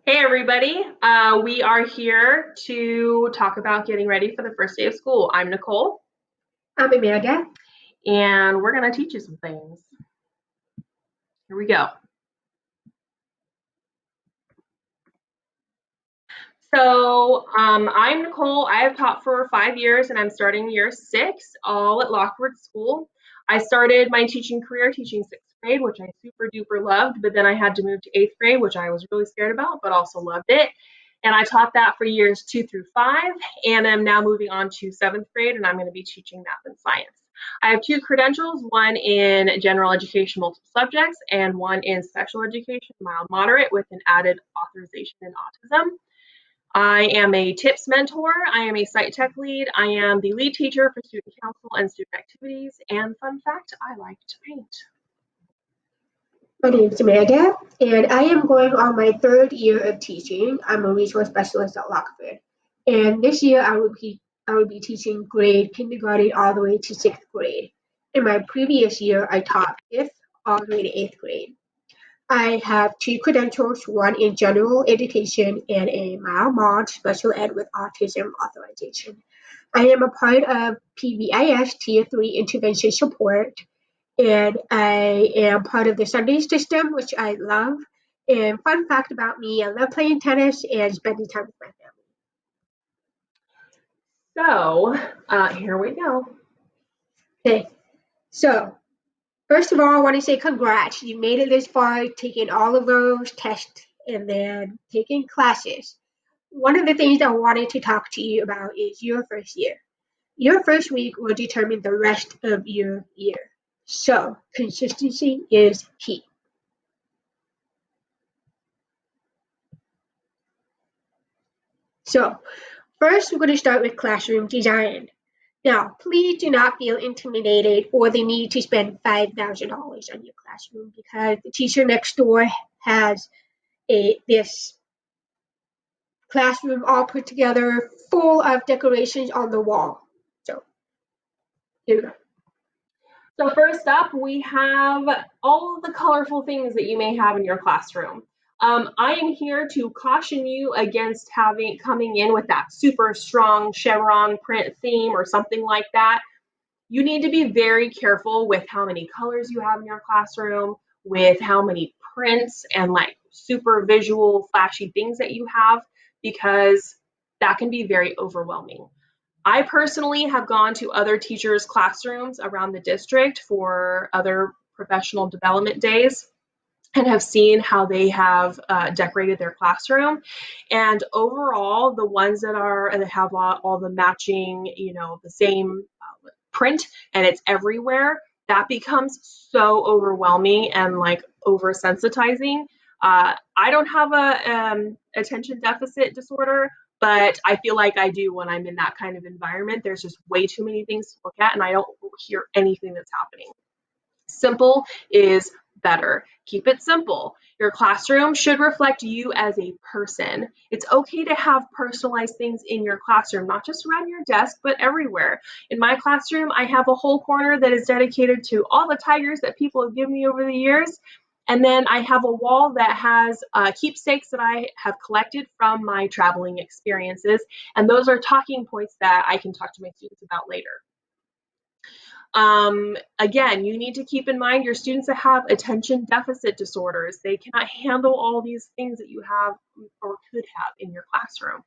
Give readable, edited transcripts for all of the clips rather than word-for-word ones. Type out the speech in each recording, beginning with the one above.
Hey everybody, we are here to talk about getting ready for the first day of school. I'm Nicole, I'm Amanda. and we're going to teach you some things. Here we go. I'm Nicole. I have taught for 5 years and I'm starting year 6, all at Lockwood School. I started my teaching career teaching 6th grade, which I super duper loved, but then I had to move to 8th grade, which I was really scared about, but also loved it. And I taught that for years 2 through 5, and I'm now moving on to 7th grade, and I'm going to be teaching math and science. I have 2 credentials, one in general education, multiple subjects, and one in special education, mild moderate, with an added authorization in autism. I am a TIPS mentor. I am a site tech lead. I am the lead teacher for student council and student activities. And fun fact, I like to paint. My name is Amanda, and I am going on my 3rd year of teaching. I'm a resource specialist at Lockwood, and this year I will be teaching grade kindergarten all the way to 6th grade. In my previous year, I taught 5th all the way to 8th grade. I have 2 credentials, one in general education and a mild mod special ed with autism authorization. I am a part of PBIS Tier 3 intervention support, and I am part of the Sunday system, which I love. And fun fact about me, I love playing tennis and spending time with my Here we go. family. Okay, so first of all, I want to say congrats. You made it this far, taking all of those tests and then taking classes. One of the things I wanted to talk to you about is your first year. Your first week will determine the rest of your year. So, consistency is key. So, first, we're going to start with classroom design. Now, please do not feel intimidated or the need to spend $5,000 on your classroom because the teacher next door has this classroom all put together full of decorations on the wall. So, here we go. So first up, we have all of the colorful things that you may have in your classroom. I am here to caution you against coming in with that super strong chevron print theme or something like that. You need to be very careful with how many colors you have in your classroom, with how many prints and like super visual flashy things that you have, because that can be very overwhelming. I personally have gone to other teachers' classrooms around the district for other professional development days and have seen how they have decorated their classroom. And overall, the ones that have all the matching, the same print and it's everywhere, that becomes so overwhelming and like oversensitizing. I don't have a attention deficit disorder, but I feel like I do when I'm in that kind of environment. There's just way too many things to look at, and I don't hear anything that's happening. Simple is better. Keep it simple. Your classroom should reflect you as a person. It's okay to have personalized things in your classroom, not just around your desk, but everywhere. In my classroom, I have a whole corner that is dedicated to all the tigers that people have given me over the years. And then I have a wall that has keepsakes that I have collected from my traveling experiences. And those are talking points that I can talk to my students about later. Again, you need to keep in mind your students that have attention deficit disorders. They cannot handle all these things that you have or could have in your classroom.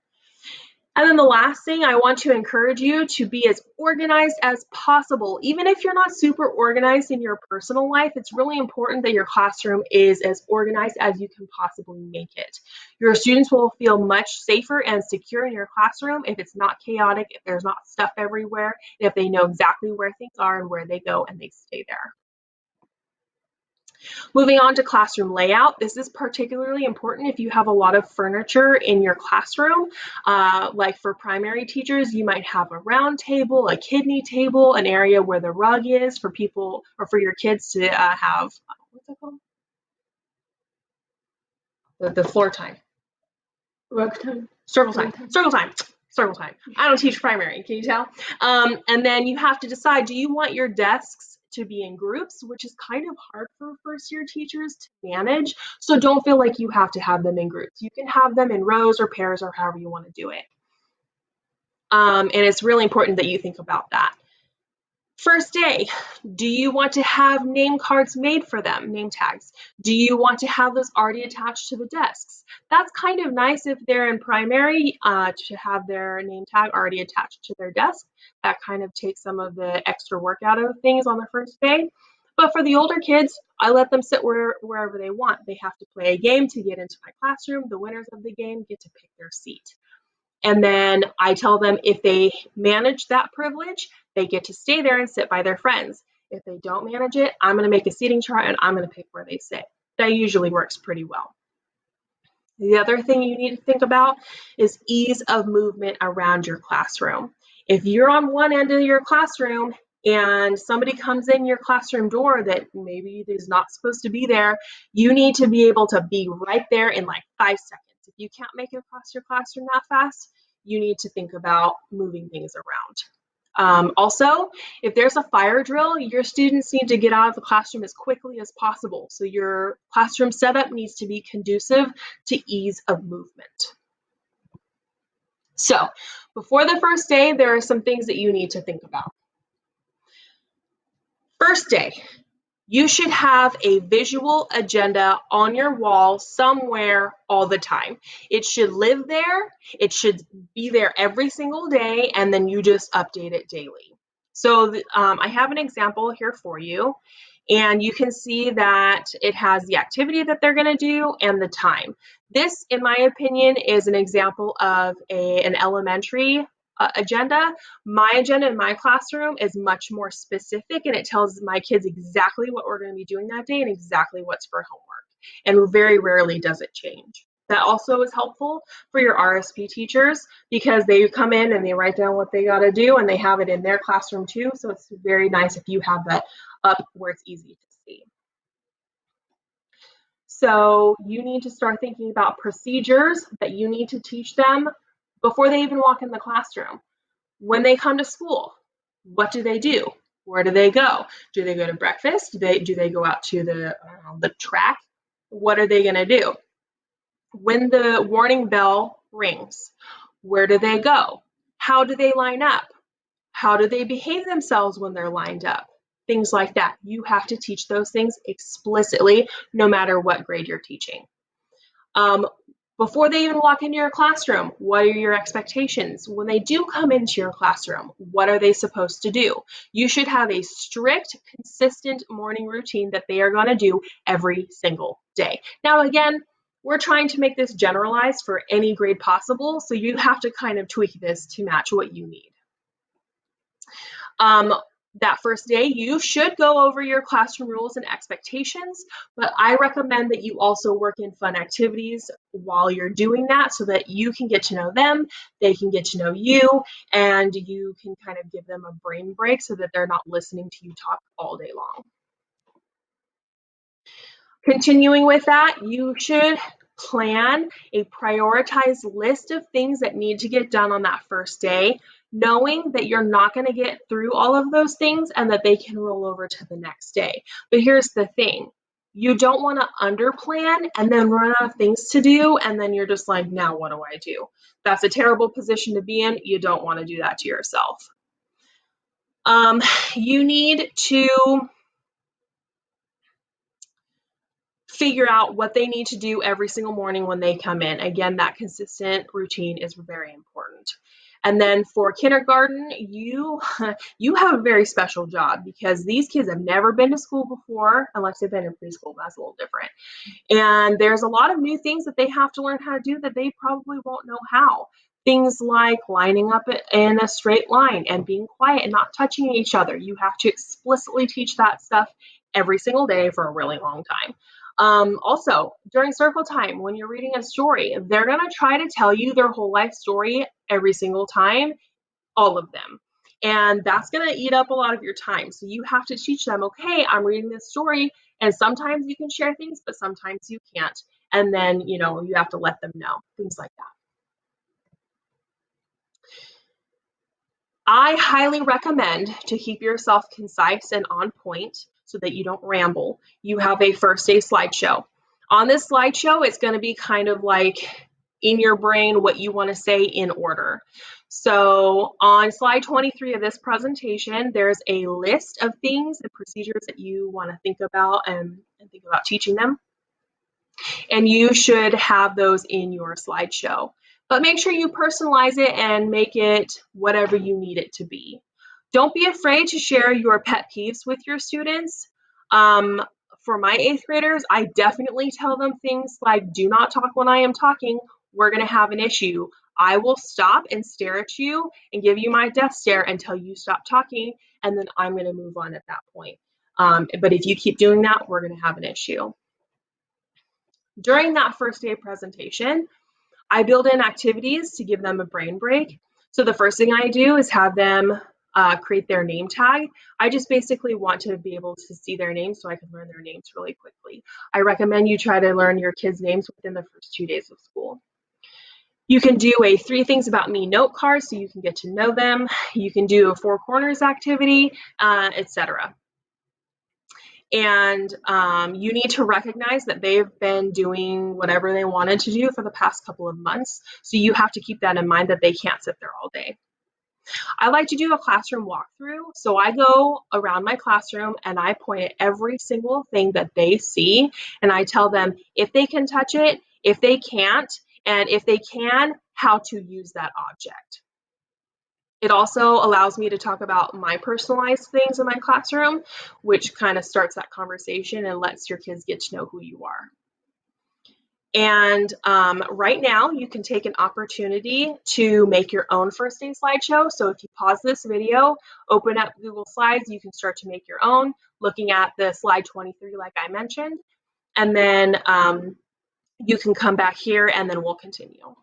And then the last thing, I want to encourage you to be as organized as possible. Even if you're not super organized in your personal life, it's really important that your classroom is as organized as you can possibly make it. Your students will feel much safer and secure in your classroom if it's not chaotic, if there's not stuff everywhere, and if they know exactly where things are and where they go and they stay there. Moving on to classroom layout, this is particularly important if you have a lot of furniture in your classroom. Like for primary teachers, you might have a round table, a kidney table, an area where the rug is for people or for your kids to have, what's that called? The floor time. Rug time. Circle time. Circle time. Circle time. I don't teach primary, can you tell? And then you have to decide, do you want your desks to be in groups, which is kind of hard for first year teachers to manage. So don't feel like you have to have them in groups. You can have them in rows or pairs or however you want to do it. And it's really important that you think about that. First day, do you want to have name cards made for them, name tags? Do you want to have those already attached to the desks? That's kind of nice if they're in primary to have their name tag already attached to their desk. That kind of takes some of the extra work out of things on the first day. But for the older kids, I let them sit wherever they want. They have to play a game to get into my classroom. The winners of the game get to pick their seat. And then I tell them if they manage that privilege, they get to stay there and sit by their friends. If they don't manage it, I'm going to make a seating chart and I'm going to pick where they sit. That usually works pretty well. The other thing you need to think about is ease of movement around your classroom. If you're on one end of your classroom and somebody comes in your classroom door that maybe is not supposed to be there, you need to be able to be right there in like 5 seconds. If you can't make it across your classroom that fast, you need to think about moving things around. Also, if there's a fire drill, your students need to get out of the classroom as quickly as possible. So your classroom setup needs to be conducive to ease of movement. So before the first day, there are some things that you need to think about. First day, you should have a visual agenda on your wall somewhere all the time. It should live there. It should be there every single day, and then you just update it daily. So I have an example here for you, and you can see that it has the activity that they're going to do and the time. This, in my opinion, is an example of an elementary agenda. My agenda in my classroom is much more specific, and it tells my kids exactly what we're going to be doing that day and exactly what's for homework. And very rarely does it change. That also is helpful for your RSP teachers because they come in and they write down what they got to do and they have it in their classroom too. So it's very nice if you have that up where it's easy to see. So you need to start thinking about procedures that you need to teach them before they even walk in the classroom. When they come to school, what do they do? Where do they go? Do they go to breakfast? Do they go out to the track? What are they going to do? When the warning bell rings, where do they go? How do they line up? How do they behave themselves when they're lined up? Things like that. You have to teach those things explicitly, no matter what grade you're teaching. Before they even walk into your classroom, what are your expectations? When they do come into your classroom, what are they supposed to do? You should have a strict, consistent morning routine that they are going to do every single day. Now, again, we're trying to make this generalized for any grade possible, so you have to kind of tweak this to match what you need. That first day, you should go over your classroom rules and expectations, but I recommend that you also work in fun activities while you're doing that so that you can get to know them, they can get to know you, and you can kind of give them a brain break so that they're not listening to you talk all day long. Continuing with that, you should plan a prioritized list of things that need to get done on that first day, knowing that you're not going to get through all of those things and that they can roll over to the next day. But here's the thing. You don't want to underplan and then run out of things to do, and then you're just like, now what do I do? That's a terrible position to be in. You don't want to do that to yourself. You need to figure out what they need to do every single morning when they come in. Again, that consistent routine is very important. And then for kindergarten, you have a very special job because these kids have never been to school before, unless they've been in preschool. That's a little different. And there's a lot of new things that they have to learn how to do that they probably won't know how. Things like lining up in a straight line and being quiet and not touching each other. You have to explicitly teach that stuff every single day for a really long time. Also, during circle time, when you're reading a story, they're going to try to tell you their whole life story every single time, all of them. And that's going to eat up a lot of your time. So you have to teach them, okay, I'm reading this story, and sometimes you can share things, but sometimes you can't. And then, you have to let them know, things like that. I highly recommend to keep yourself concise and on point so that you don't ramble. You have a first day slideshow. On this slideshow, it's going to be kind of like in your brain what you want to say in order. So on slide 23 of this presentation, there's a list of things and procedures that you want to think about and think about teaching them. And you should have those in your slideshow. But make sure you personalize it and make it whatever you need it to be. Don't be afraid to share your pet peeves with your students. For my 8th graders, I definitely tell them things like, do not talk when I am talking. We're going to have an issue. I will stop and stare at you and give you my death stare until you stop talking, and then I'm going to move on at that point. But if you keep doing that, we're going to have an issue. During that first day presentation, I build in activities to give them a brain break. So the first thing I do is have them create their name tag. I just basically want to be able to see their names so I can learn their names really quickly. I recommend you try to learn your kids' names within the first 2 days of school. You can do a 3 things about me note card so you can get to know them. You can do a 4 corners activity, etc. And you need to recognize that they've been doing whatever they wanted to do for the past couple of months. So you have to keep that in mind that they can't sit there all day. I like to do a classroom walkthrough. So I go around my classroom and I point at every single thing that they see. And I tell them if they can touch it, if they can't, and if they can, how to use that object. It also allows me to talk about my personalized things in my classroom, which kind of starts that conversation and lets your kids get to know who you are. And right now, you can take an opportunity to make your own first day slideshow. So if you pause this video, open up Google Slides, you can start to make your own, looking at the slide 23 like I mentioned. And then you can come back here and then we'll continue.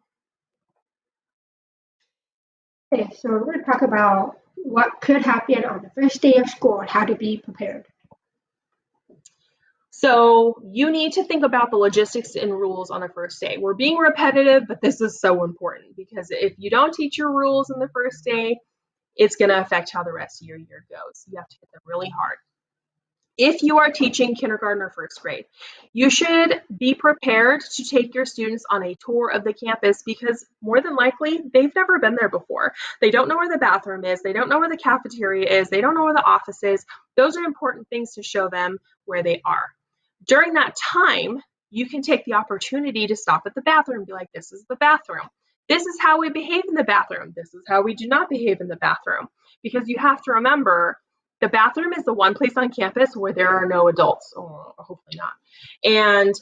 Okay, so we're going to talk about what could happen on the first day of school and how to be prepared. So you need to think about the logistics and rules on the first day. We're being repetitive, but this is so important because if you don't teach your rules in the first day, it's going to affect how the rest of your year goes. You have to hit them really hard. If you are teaching kindergarten or first grade, you should be prepared to take your students on a tour of the campus because more than likely they've never been there before. They don't know where the bathroom is. They don't know where the cafeteria is. They don't know where the office is. Those are important things to show them where they are. During that time, you can take the opportunity to stop at the bathroom and be like, this is the bathroom. This is how we behave in the bathroom. This is how we do not behave in the bathroom. Because you have to remember, the bathroom is the one place on campus where there are no adults, or hopefully not. And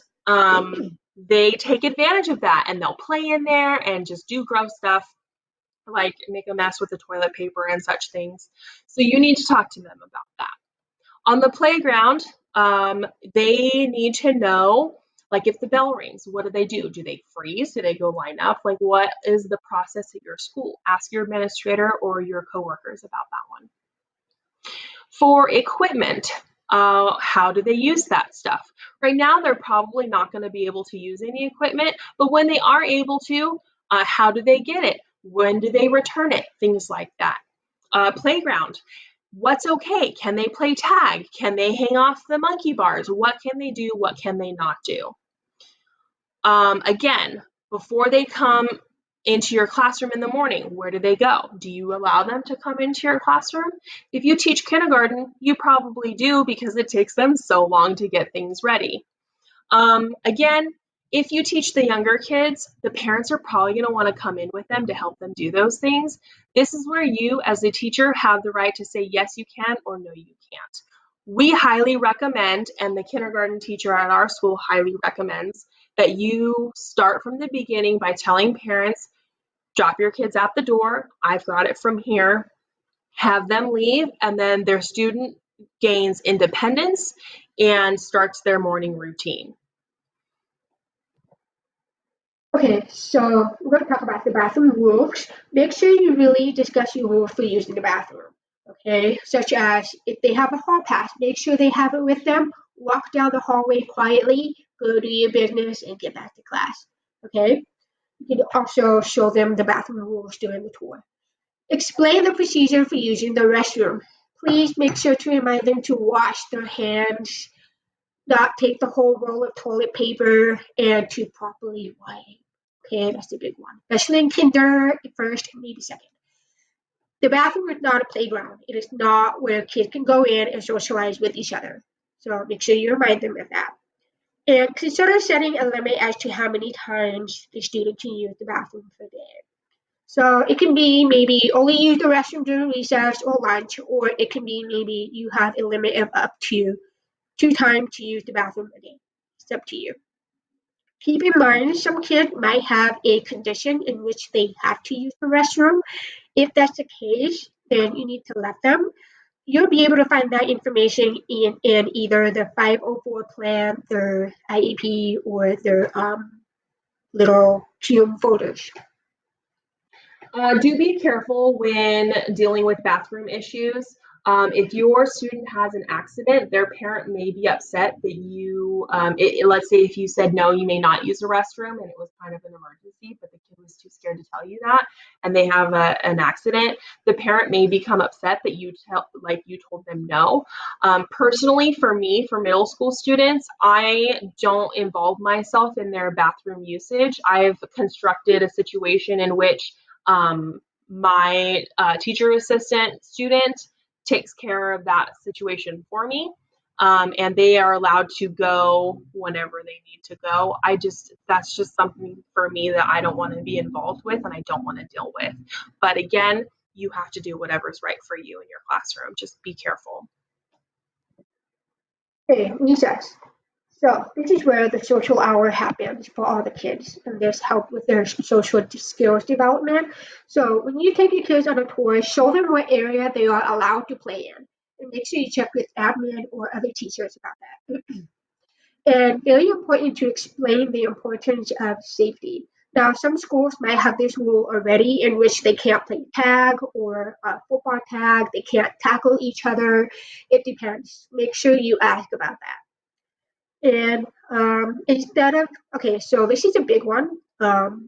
they take advantage of that and they'll play in there and just do gross stuff like make a mess with the toilet paper and such things. So you need to talk to them about that. On the playground, they need to know, like if the bell rings, what do they do? Do they freeze? Do they go line up? Like what is the process at your school? Ask your administrator or your coworkers about that one. For equipment, how do they use that stuff? Right now, they're probably not going to be able to use any equipment, but when they are able to, how do they get it? When do they return it? Things like that. Playground. What's okay? Can they play tag? Can they hang off the monkey bars? What can they do? What can they not do? Again, before they come into your classroom in the morning, where do they go? Do you allow them to come into your classroom? If you teach kindergarten, you probably do because it takes them so long to get things ready. Again, if you teach the younger kids, the parents are probably going to want to come in with them to help them do those things. This is where you, as a teacher, have the right to say, yes, you can, or no, you can't. We highly recommend, and the kindergarten teacher at our school highly recommends, that you start from the beginning by telling parents, drop your kids at the door. I've got it from here. Have them leave, and then their student gains independence and starts their morning routine. Okay, so we're going to talk about the bathroom rules. Make sure you really discuss your rules for using the bathroom, okay? Such as if they have a hall pass, make sure they have it with them. Walk down the hallway quietly, go do your business, and get back to class, okay? You can also show them the bathroom rules during the tour. Explain the procedure for using the restroom. Please make sure to remind them to wash their hands, not take the whole roll of toilet paper, and to properly wipe. Okay, that's the big one. Especially in kinder, first, and maybe second. The bathroom is not a playground. It is not where kids can go in and socialize with each other. So make sure you remind them of that. And consider setting a limit as to how many times the student can use the bathroom per day. So it can be maybe only use the restroom during recess or lunch, or it can be maybe you have a limit of up to 2 times to use the bathroom a day. It's up to you. Keep in mind, some kids might have a condition in which they have to use the restroom. If that's the case, then you need to let them. You'll be able to find that information in either the 504 plan, their IEP, or their little Cume folders. Do be careful when dealing with bathroom issues. If your student has an accident, their parent may be upset that let's say if you said no, you may not use the restroom and it was kind of an emergency, but the kid was too scared to tell you that, and they have an accident, the parent may become upset that you told them no. Personally, for me, for middle school students, I don't involve myself in their bathroom usage. I've constructed a situation in which my teacher assistant student takes care of that situation for me. And they are allowed to go whenever they need to go. That's just something for me that I don't want to be involved with and I don't want to deal with. But again, you have to do whatever's right for you in your classroom. Just be careful. Okay, recess. So this is where the social hour happens for all the kids, and this help with their social skills development. So when you take your kids on a tour, show them what area they are allowed to play in, and make sure you check with admin or other teachers about that. And very important to explain the importance of safety. Now, some schools might have this rule already in which they can't play tag or football tag, they can't tackle each other. It depends. Make sure you ask about that. And instead of, okay, so this is a big one.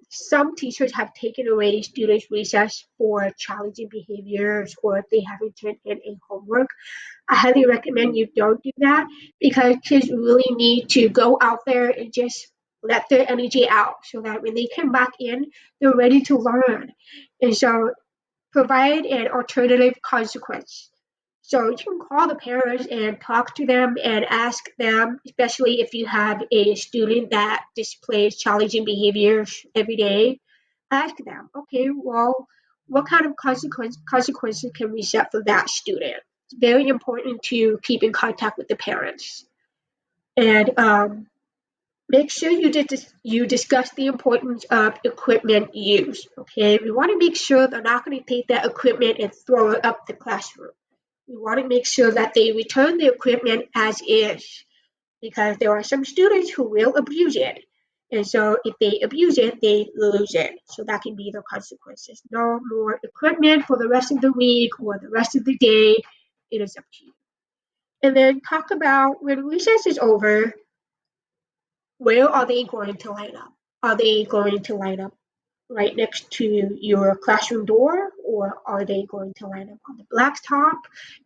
Some teachers have taken away students' recess for challenging behaviors or if they haven't turned in a homework. I highly recommend you don't do that because kids really need to go out there and just let their energy out so that when they come back in, they're ready to learn. And so provide an alternative consequence. So you can call the parents and talk to them and ask them, especially if you have a student that displays challenging behaviors every day, ask them, okay, well, what kind of consequences can we set for that student? It's very important to keep in contact with the parents. And make sure you discuss the importance of equipment use. Okay, we want to make sure they're not going to take that equipment and throw it up the classroom. We want to make sure that they return the equipment as is because there are some students who will abuse it. And so if they abuse it, they lose it. So that can be the consequences. No more equipment for the rest of the week or the rest of the day. It is up to you. And then talk about when recess is over, where are they going to line up? Are they going to line up right next to your classroom door, or are they going to line up on the blacktop?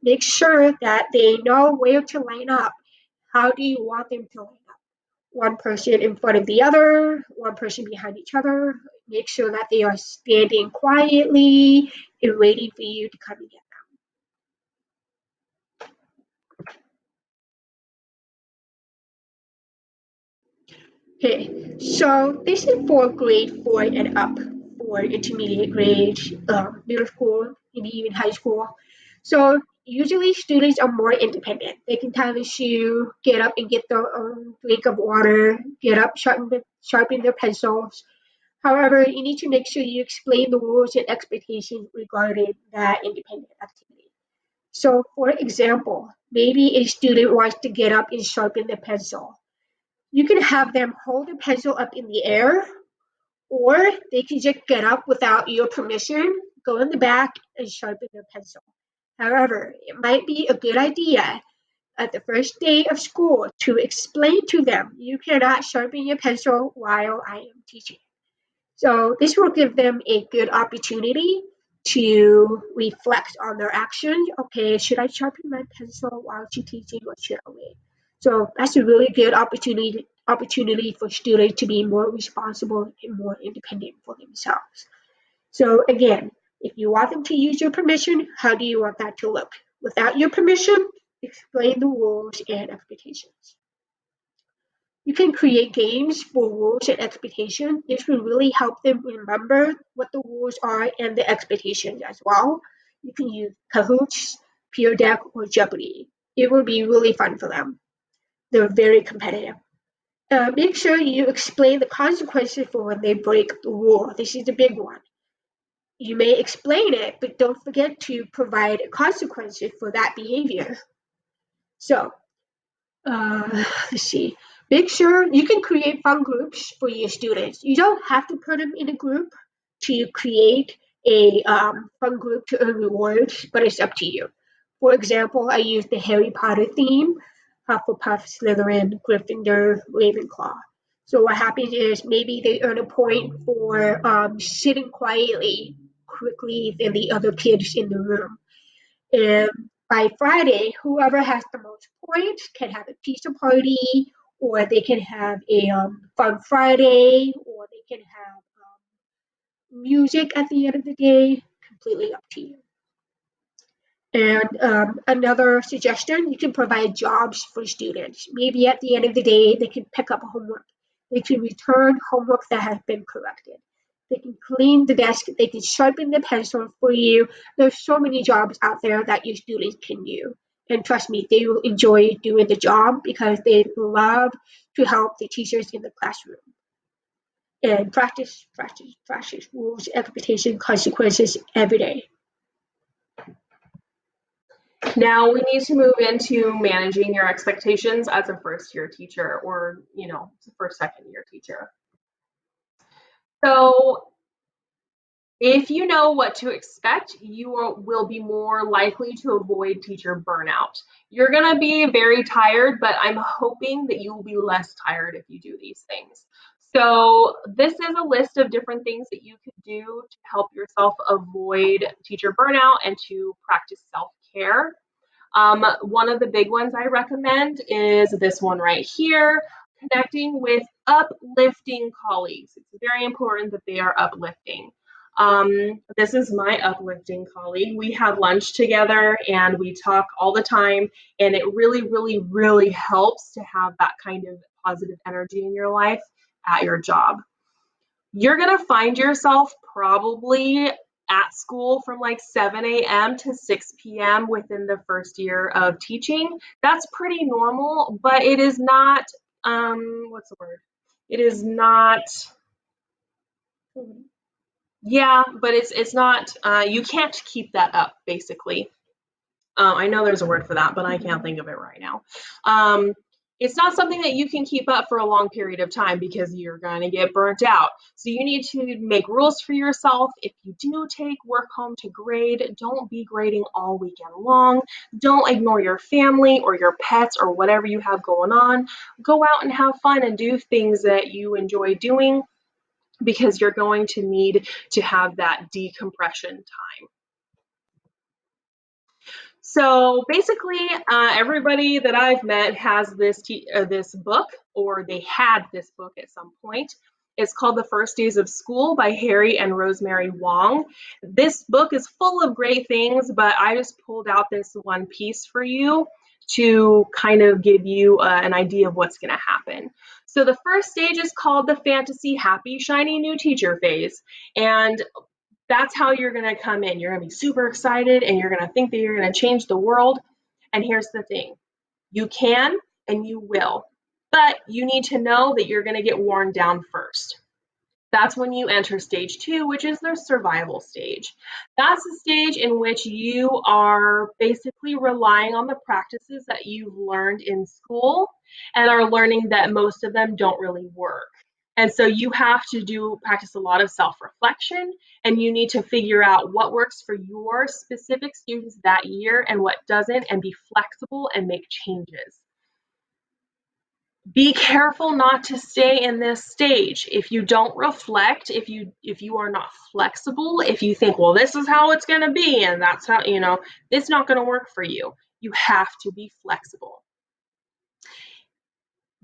Make sure that they know where to line up. How do you want them to line up? One person in front of the other, one person behind each other. Make sure that they are standing quietly and waiting for you to come and get them. Okay, so this is for grade 4 and up, for intermediate grades, middle school, maybe even high school. So usually students are more independent. They can tie the shoe, get up and get their own drink of water, get up, sharpen their pencils. However, you need to make sure you explain the rules and expectations regarding that independent activity. So, for example, maybe a student wants to get up and sharpen the pencil. You can have them hold the pencil up in the air, or they can just get up without your permission, go in the back, and sharpen their pencil. However, it might be a good idea at the first day of school to explain to them you cannot sharpen your pencil while I am teaching. So this will give them a good opportunity to reflect on their actions. Okay, should I sharpen my pencil while she's teaching or should I wait? So that's a really good opportunity for students to be more responsible and more independent for themselves. So again, if you want them to use your permission, how do you want that to look? Without your permission, explain the rules and expectations. You can create games for rules and expectations. This will really help them remember what the rules are and the expectations as well. You can use Kahoots, Peer Deck, or Jeopardy. It will be really fun for them. They're very competitive. Make sure you explain the consequences for when they break the rule. This is a big one. You may explain it, but don't forget to provide consequences for that behavior. So, let's see. Make sure you can create fun groups for your students. You don't have to put them in a group to create a fun group to earn rewards, but it's up to you. For example, I used the Harry Potter theme, Hufflepuff, Slytherin, Gryffindor, Ravenclaw. So what happens is maybe they earn a point for sitting quickly than the other kids in the room. And by Friday, whoever has the most points can have a pizza party, or they can have a fun Friday, or they can have music at the end of the day. Completely up to you. And another suggestion, you can provide jobs for students. Maybe at the end of the day, they can pick up homework. They can return homework that has been corrected. They can clean the desk. They can sharpen the pencil for you. There's so many jobs out there that your students can do. And trust me, they will enjoy doing the job because they love to help the teachers in the classroom. And practice rules, expectation, consequences every day. Now we need to move into managing your expectations as a first year teacher or, first, second year teacher. So if you know what to expect, you will be more likely to avoid teacher burnout. You're going to be very tired, but I'm hoping that you will be less tired if you do these things. So this is a list of different things that you could do to help yourself avoid teacher burnout and to practice self-care. One of the big ones I recommend is this one right here, connecting with uplifting colleagues. It's very important that they are uplifting. This is my uplifting colleague. We have lunch together and we talk all the time, and it really, really, really helps to have that kind of positive energy in your life at your job. You're going to find yourself probably at school from like 7 a.m. to 6 p.m. within the first year of teaching. That's pretty normal, but it is not, what's the word? It is not, yeah, but it's not, you can't keep that up basically. I know there's a word for that, but I can't think of it right now. It's not something that you can keep up for a long period of time because you're going to get burnt out. So you need to make rules for yourself. If you do take work home to grade, don't be grading all weekend long. Don't ignore your family or your pets or whatever you have going on. Go out and have fun and do things that you enjoy doing because you're going to need to have that decompression time. So basically, everybody that I've met has this book, or they had this book at some point. It's called The First Days of School by Harry and Rosemary Wong. This book is full of great things, but I just pulled out this one piece for you to kind of give you an idea of what's going to happen. So the first stage is called the fantasy happy shiny new teacher phase. And that's how you're going to come in. You're going to be super excited and you're going to think that you're going to change the world. And here's the thing, you can and you will, but you need to know that you're going to get worn down first. That's when you enter stage 2, which is the survival stage. That's the stage in which you are basically relying on the practices that you've learned in school and are learning that most of them don't really work. And so you have to practice a lot of self-reflection, and you need to figure out what works for your specific students that year and what doesn't, and be flexible and make changes. Be careful not to stay in this stage. If you don't reflect, if you are not flexible, if you think, well, this is how it's going to be and that's how, it's not going to work for you. You have to be flexible.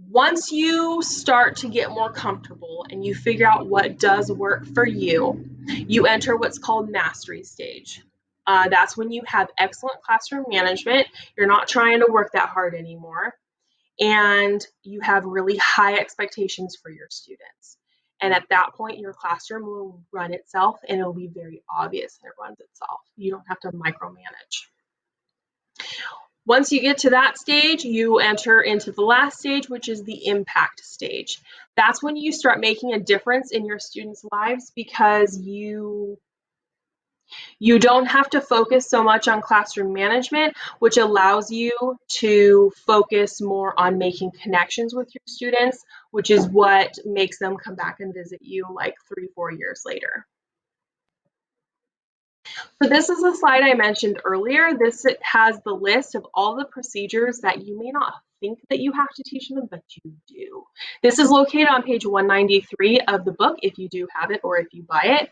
Once you start to get more comfortable and you figure out what does work for you, you enter what's called mastery stage. That's when you have excellent classroom management. You're not trying to work that hard anymore, and you have really high expectations for your students. And at that point, your classroom will run itself, and it'll be very obvious that it runs itself. You don't have to micromanage. Once you get to that stage, you enter into the last stage, which is the impact stage. That's when you start making a difference in your students' lives, because you don't have to focus so much on classroom management, which allows you to focus more on making connections with your students, which is what makes them come back and visit you like 3-4 years later. So this is a slide I mentioned earlier. This has the list of all the procedures that you may not think that you have to teach them, but you do. This is located on page 193 of the book if you do have it or if you buy it.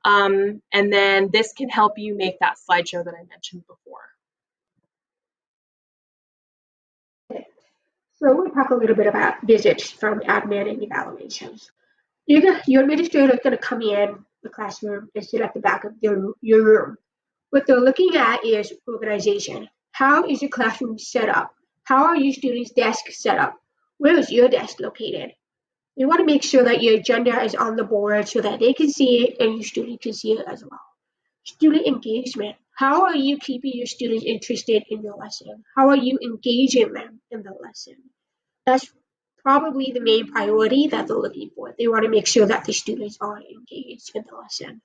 And then this can help you make that slideshow that I mentioned before. So we'll talk a little bit about visits from admin and evaluations. Your administrator is going to come in the classroom and sit at the back of your room. What they're looking at is organization. How is your classroom set up? How are your students' desks set up? Where is your desk located? You want to make sure that your agenda is on the board so that they can see it and your student can see it as well. Student engagement. How are you keeping your students interested in your lesson? How are you engaging them in the lesson? That's probably the main priority that they're looking for. They want to make sure that the students are engaged in the lesson.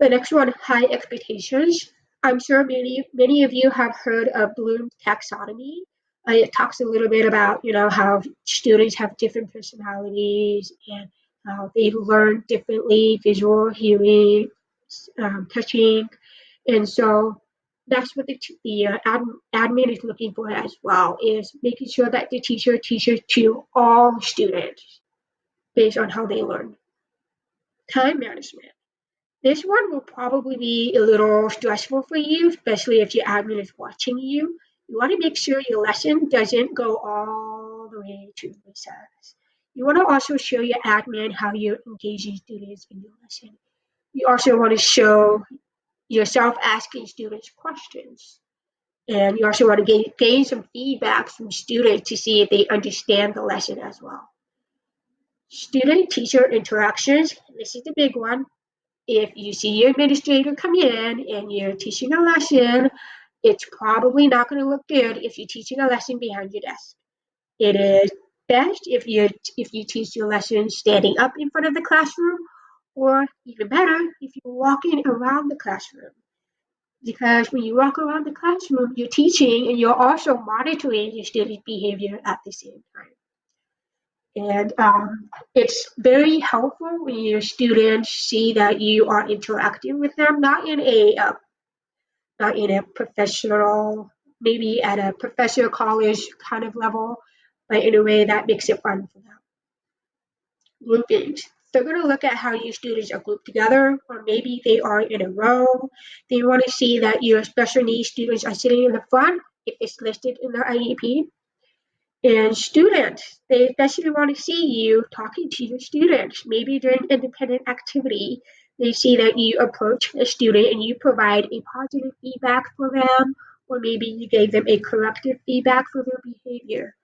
The next one, high expectations. I'm sure many of you have heard of Bloom's taxonomy. It talks a little bit about how students have different personalities and how they learn differently, visual, hearing, touching, and so that's what the admin is looking for as well, is making sure that the teacher teaches to all students based on how they learn. Time management. This one will probably be a little stressful for you, especially if your admin is watching you. You want to make sure your lesson doesn't go all the way to recess. You want to also show your admin how you're engaging students in your lesson. You also want to show yourself asking students questions. And you also want to gain some feedback from students to see if they understand the lesson as well. Student-teacher interactions. This is the big one. If you see your administrator come in and you're teaching a lesson, it's probably not going to look good if you're teaching a lesson behind your desk. It is best if you teach your lesson standing up in front of the classroom, or even better, if you're walking around the classroom. Because when you walk around the classroom, you're teaching and you're also monitoring your students' behavior at the same time. And it's very helpful when your students see that you are interacting with them, not in a professional, maybe at a professor college kind of level, but in a way that makes it fun for them. Groupings. They're going to look at how your students are grouped together, or maybe they are in a row. They want to see that your special needs students are sitting in the front if it's listed in their IEP. And students, they especially want to see you talking to your students, maybe during independent activity. They see that you approach a student and you provide a positive feedback for them, or maybe you gave them a corrective feedback for their behavior.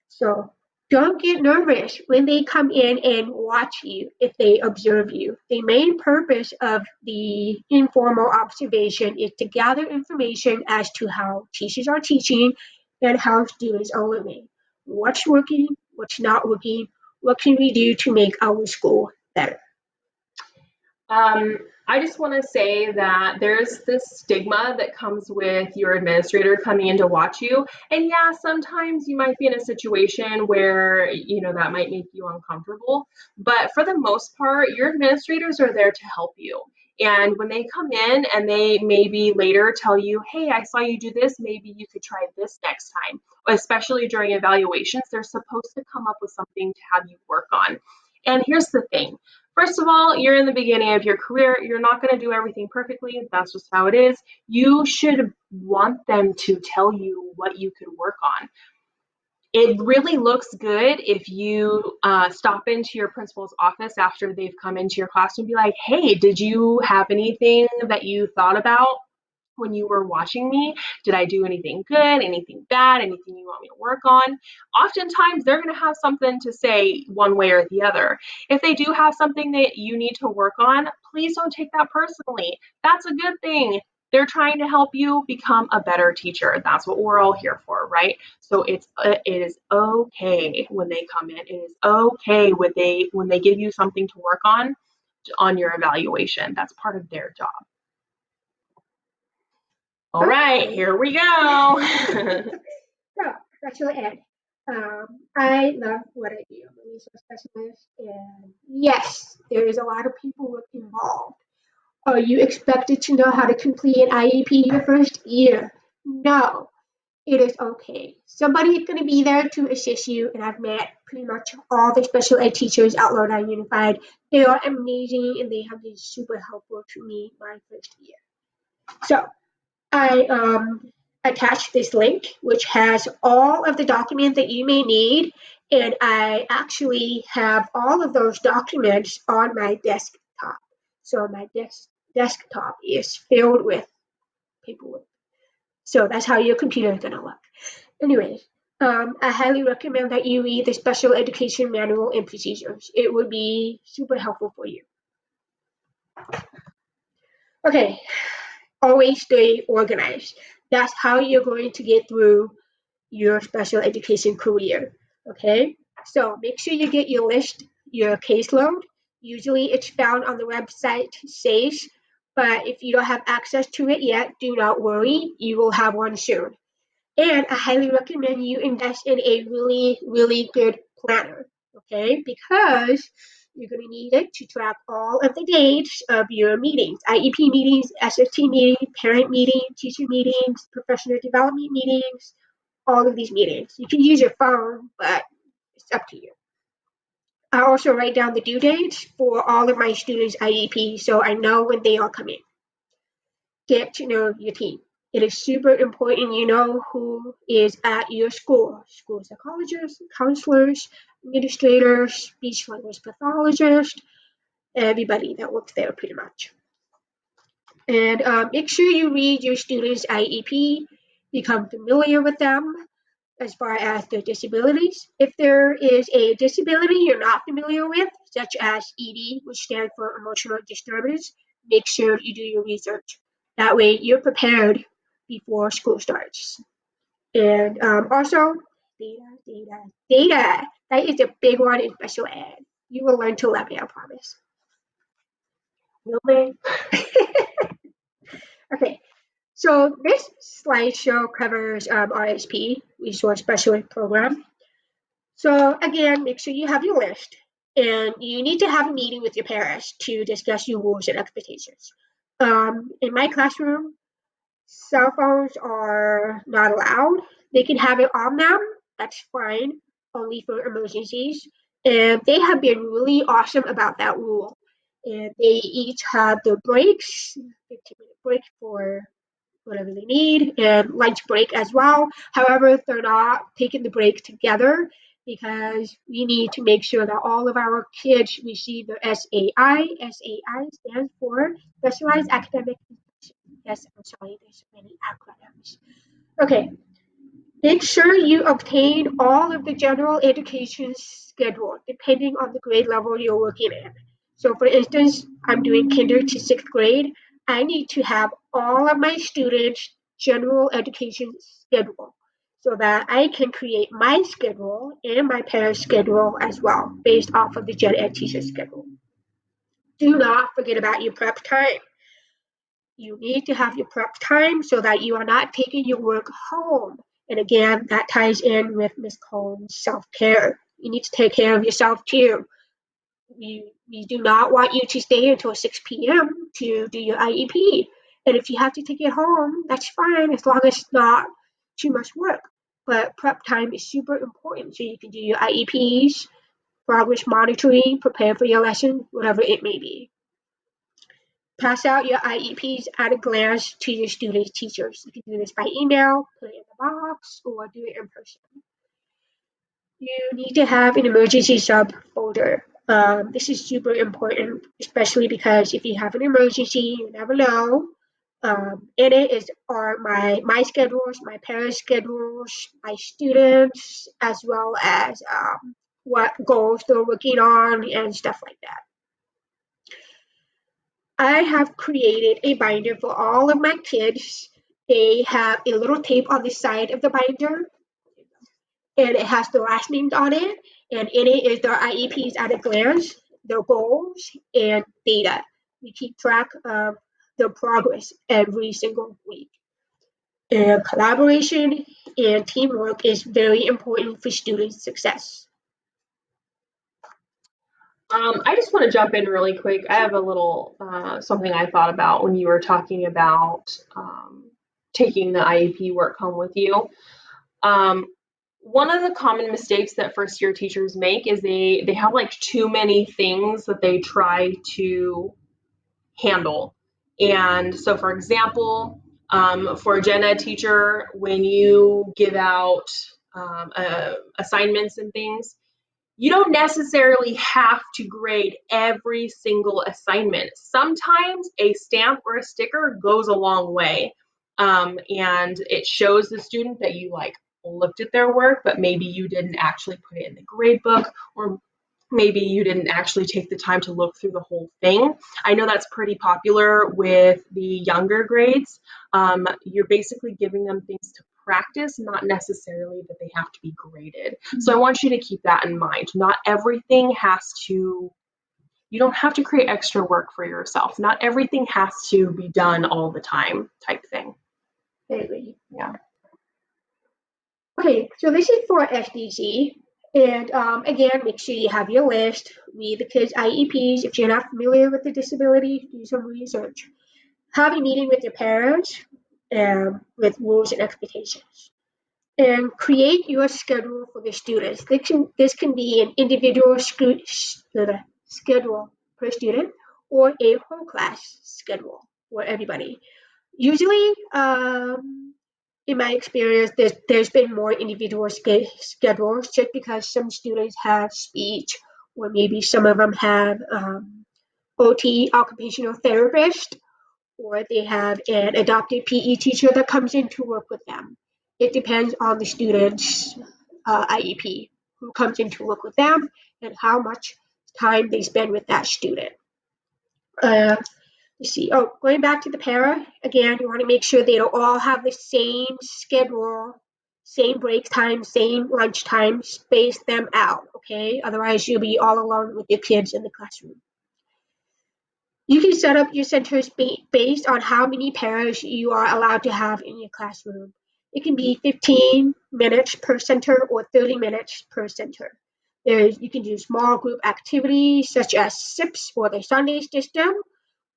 So don't get nervous when they come in and watch you if they observe you. The main purpose of the informal observation is to gather information as to how teachers are teaching and how students are learning. What's working, what's not working, what can we do to make our school better? I just want to say that there's this stigma that comes with your administrator coming in to watch you. And yeah, sometimes you might be in a situation where, that might make you uncomfortable. But for the most part, your administrators are there to help you. And when they come in and they maybe later tell you, hey, I saw you do this, maybe you could try this next time, especially during evaluations, they're supposed to come up with something to have you work on. And here's the thing. First of all, you're in the beginning of your career. You're not going to do everything perfectly. That's just how it is. You should want them to tell you what you could work on. It really looks good if you stop into your principal's office after they've come into your class and be like, hey, did you have anything that you thought about when you were watching me? Did I do anything good, anything bad, anything you want me to work on? Oftentimes, they're going to have something to say one way or the other. If they do have something that you need to work on, please don't take that personally. That's a good thing. They're trying to help you become a better teacher. That's what we're all here for, right? So it is okay when they come in. It is okay when they give you something to work on your evaluation. That's part of their job. All right, here we go. So, special ed. I love what I do. I'm a resource specialist, and yes, there is a lot of people involved. Are you expected to know how to complete an IEP your first year? No, it is okay. Somebody is going to be there to assist you, and I've met pretty much all the special ed teachers at Rhode Island Unified. They are amazing, and they have been super helpful to me my first year. So, I attached this link, which has all of the documents that you may need, and I actually have all of those documents on my desktop. So my desktop is filled with paperwork. So that's how your computer is going to look. Anyways, I highly recommend that you read the Special Education Manual and Procedures. It would be super helpful for you. Okay, always stay organized. That's how you're going to get through your special education career. Okay, so make sure you get your list, your caseload. Usually it's found on the website SACE, but if you don't have access to it yet, do not worry, you will have one soon. And I highly recommend you invest in a really, really good planner, okay? Because you're going to need it to track all of the dates of your meetings, IEP meetings, SFT meetings, parent meetings, teacher meetings, professional development meetings, all of these meetings. You can use your phone, but it's up to you. I also write down the due dates for all of my students' IEP so I know when they are coming. Get to know your team. It is super important you know who is at your school psychologists, counselors, administrators, speech language pathologists, everybody that works there pretty much. And make sure you read your students' IEP, become familiar with them as far as their disabilities. If there is a disability you're not familiar with, such as ED, which stands for emotional disturbance, make sure you do your research. That way you're prepared before school starts. And also, data. That is a big one in special ed. You will learn to love it, I promise. Will they? Okay, so this slideshow covers RSP, Resource Specialist Program. So again, make sure you have your list, and you need to have a meeting with your parents to discuss your rules and expectations. In my classroom, cell phones are not allowed. They can have it on them, that's fine, only for emergencies. And they have been really awesome about that rule. And they each have their breaks, 15-minute break for whatever they need, and lunch break as well. However, they're not taking the break together because we need to make sure that all of our kids receive their SAI. SAI stands for Specialized Academic Instruction. Yes, I'm sorry, there's so many acronyms. Okay, make sure you obtain all of the general education schedule depending on the grade level you're working in. So for instance, I'm doing kinder to sixth grade. I need to have all of my students' general education schedule so that I can create my schedule and my parents' schedule as well based off of the gen ed teacher schedule. Do not forget about your prep time. You need to have your prep time so that you are not taking your work home. And again, that ties in with Ms. Cohn's self-care. You need to take care of yourself too. we do not want you to stay until 6 p.m. to do your IEP. And if you have to take it home, that's fine as long as it's not too much work. But prep time is super important so you can do your IEPs, progress monitoring, prepare for your lesson, whatever it may be. Pass out your IEPs at a glance to your students' teachers. You can do this by email, put it in the box, or do it in person. You need to have an emergency subfolder. This is super important, especially because if you have an emergency, you never know. In it are my schedules, my parents' schedules, my students, as well as what goals they're working on and stuff like that. I have created a binder for all of my kids. They have a little tape on the side of the binder, and it has their last names on it, and in it is their IEPs at a glance, their goals, and data. We keep track of their progress every single week. And collaboration and teamwork is very important for student success. I just want to jump in really quick. I have a little something I thought about when you were talking about taking the IEP work home with you. Um, One of the common mistakes that first year teachers make is they have like too many things that they try to handle. And so, for example, for a gen ed teacher, when you give out assignments and things, you don't necessarily have to grade every single assignment. Sometimes a stamp or a sticker goes a long way. And it shows the student that you like looked at their work, but maybe you didn't actually put it in the grade book, or maybe you didn't actually take the time to look through the whole thing. I know that's pretty popular with the younger grades. You're basically giving them things to practice, not necessarily that they have to be graded. So I want you to keep that in mind. Not everything has to, you don't have to create extra work for yourself. Not everything has to be done all the time, type thing. I agree. Yeah. Okay, so this is for SDC. And again, make sure you have your list, read the kids' IEPs. If you're not familiar with the disability, do some research. Have a meeting with your parents with rules and expectations. And create your schedule for the students. This can be an individual schedule per student or a whole class schedule for everybody. Usually, in my experience, there's been more individual schedules just because some students have speech, or maybe some of them have OT, occupational therapist, or they have an adopted PE teacher that comes in to work with them. It depends on the student's IEP, who comes in to work with them, and how much time they spend with that student. Let's see. Oh, going back to the para, again, you want to make sure they don't all have the same schedule, same break time, same lunch time. Space them out, okay? Otherwise, you'll be all alone with your kids in the classroom. You can set up your centers based on how many pairs you are allowed to have in your classroom. It can be 15 minutes per center or 30 minutes per center. You can do small group activities such as SIPs for the Sunday system,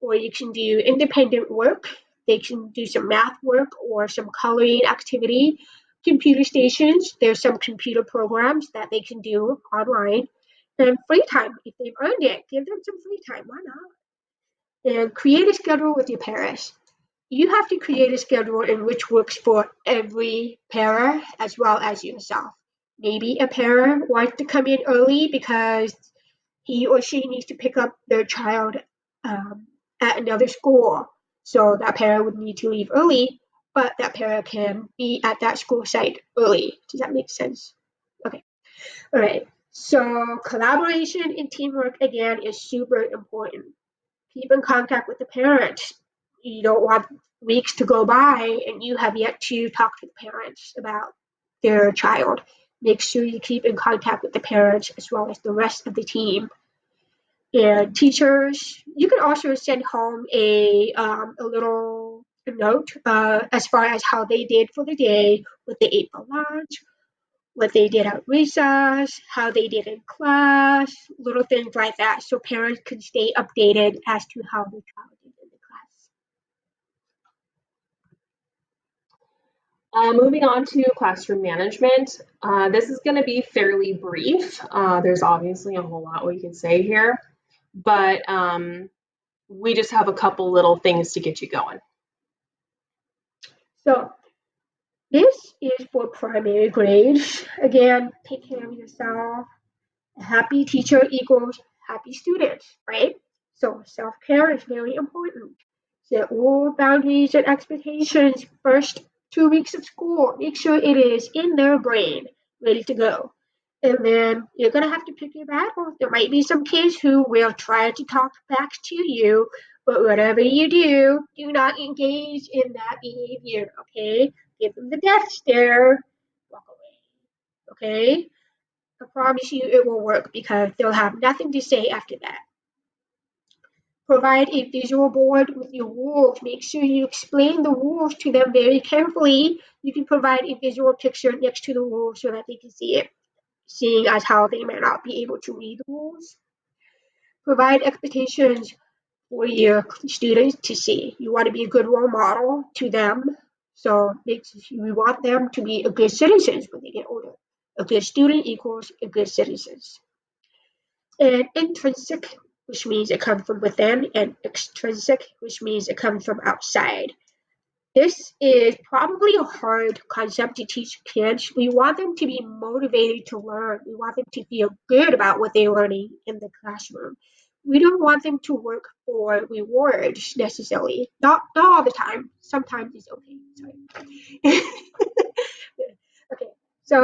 or you can do independent work. They can do some math work or some coloring activity. Computer stations, there's some computer programs that they can do online. And free time, if they've earned it, give them some free time. Why not? And create a schedule with your parents. You have to create a schedule in which works for every para as well as yourself. Maybe a parent wants to come in early because he or she needs to pick up their child at another school. So that parent would need to leave early, but that parent can be at that school site early. Does that make sense? Okay. All right. So collaboration and teamwork again is super important. Keep in contact with the parents. You don't want weeks to go by and you have yet to talk to the parents about their child. Make sure you keep in contact with the parents as well as the rest of the team. And teachers, you can also send home a little note as far as how they did for the day, what they ate for lunch, what they did at recess, how they did in class, little things like that, so parents can stay updated as to how their child did in the class. Moving on to classroom management. This is going to be fairly brief. There's obviously a whole lot we can say here, but we just have a couple little things to get you going. So this is for primary grades. Again, take care of yourself. A happy teacher equals happy students, right? So self-care is very important. Set rule, boundaries, and expectations first 2 weeks of school. Make sure it is in their brain, ready to go. And then you're gonna have to pick your battles. There might be some kids who will try to talk back to you, but whatever you do not engage in that behavior, okay? Give them the death stare, walk away, okay? I promise you it will work because they'll have nothing to say after that. Provide a visual board with your rules. Make sure you explain the rules to them very carefully. You can provide a visual picture next to the rules so that they can see it, seeing as how they might not be able to read the rules. Provide expectations for your students to see. You want to be a good role model to them. So we want them to be a good citizens when they get older. A good student equals a good citizen. And intrinsic, which means it comes from within, and extrinsic, which means it comes from outside. This is probably a hard concept to teach kids. We want them to be motivated to learn. We want them to feel good about what they're learning in the classroom. We don't want them to work for rewards necessarily. Not all the time. Sometimes it's okay. Sorry. Okay, so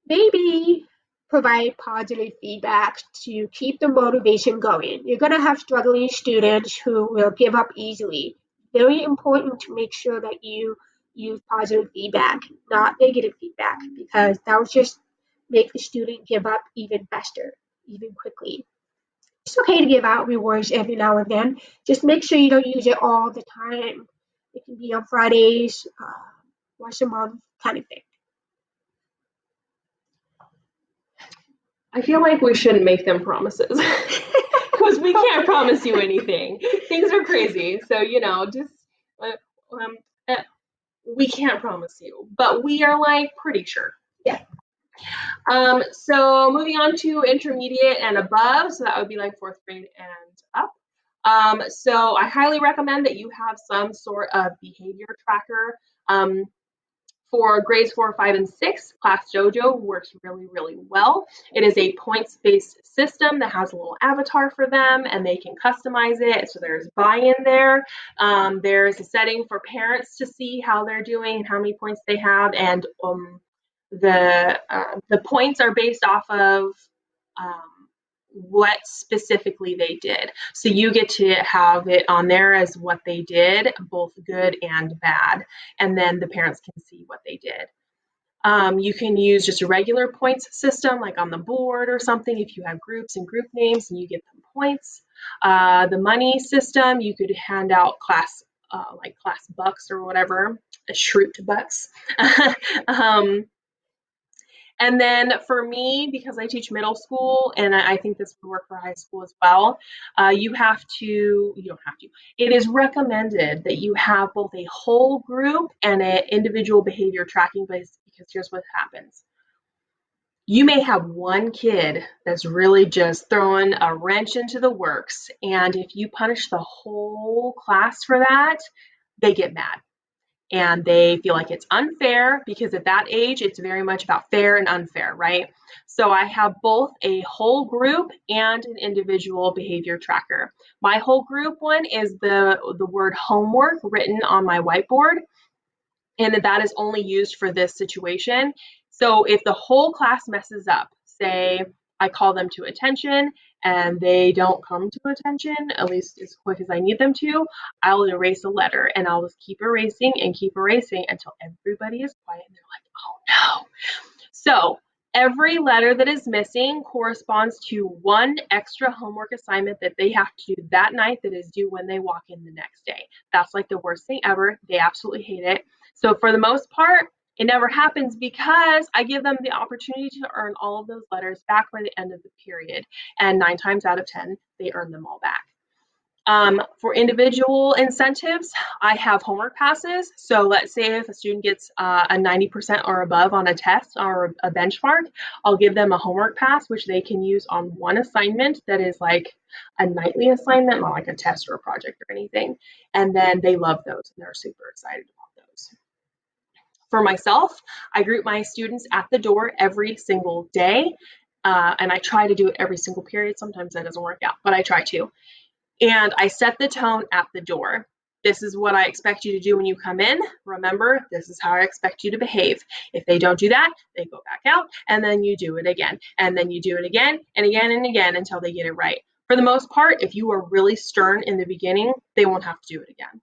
maybe provide positive feedback to keep the motivation going. You're going to have struggling students who will give up easily. Very important to make sure that you use positive feedback, not negative feedback, because that will just make the student give up even faster, even quickly. It's okay to give out rewards every now and then. Just make sure you don't use it all the time. It can be on Fridays, once a month, kind of thing. I feel like we shouldn't make them promises because we can't promise you anything. Things are crazy, so just uh, um, uh, we can't promise you, but we are like pretty sure. Yeah. So moving on to intermediate and above, so that would be like fourth grade and up. So I highly recommend that you have some sort of behavior tracker. For grades 4, 5, and 6, Class Dojo works really, really well. It is a points-based system that has a little avatar for them, and they can customize it. So there's buy-in there. There's a setting for parents to see how they're doing and how many points they have, and the points are based off of what specifically they did. So you get to have it on there as what they did, both good and bad, and then the parents can see what they did. You can use just a regular points system, like on the board or something, if you have groups and group names and you give them points. The money system, you could hand out like class bucks or whatever, shroot bucks. And then for me, because I teach middle school, and I think this would work for high school as well, you don't have to, it is recommended that you have both a whole group and an individual behavior tracking place, because here's what happens. You may have one kid that's really just throwing a wrench into the works, and if you punish the whole class for that, they get mad. And they feel like it's unfair, because at that age, it's very much about fair and unfair, right? So I have both a whole group and an individual behavior tracker. My whole group one is the word homework written on my whiteboard, and that is only used for this situation. So if the whole class messes up, say I call them to attention and they don't come to attention, at least as quick as I need them to, I'll erase a letter, and I'll just keep erasing until everybody is quiet and they're like, oh no. So every letter that is missing corresponds to one extra homework assignment that they have to do that night that is due when they walk in the next day. That's like the worst thing ever. They absolutely hate it. So for the most part, It never happens because I give them the opportunity to earn all of those letters back by the end of the period. And 9 times out of 10, they earn them all back. For individual incentives, I have homework passes. So let's say if a student gets a 90% or above on a test or a benchmark, I'll give them a homework pass, which they can use on one assignment that is like a nightly assignment, not like a test or a project or anything. And then they love those and they're super excited about those. For myself, I group my students at the door every single day. And I try to do it every single period. Sometimes that doesn't work out, but I try to. And I set the tone at the door. This is what I expect you to do when you come in. Remember, this is how I expect you to behave. If they don't do that, they go back out, and then you do it again. And then you do it again and again and again until they get it right. For the most part, if you are really stern in the beginning, they won't have to do it again.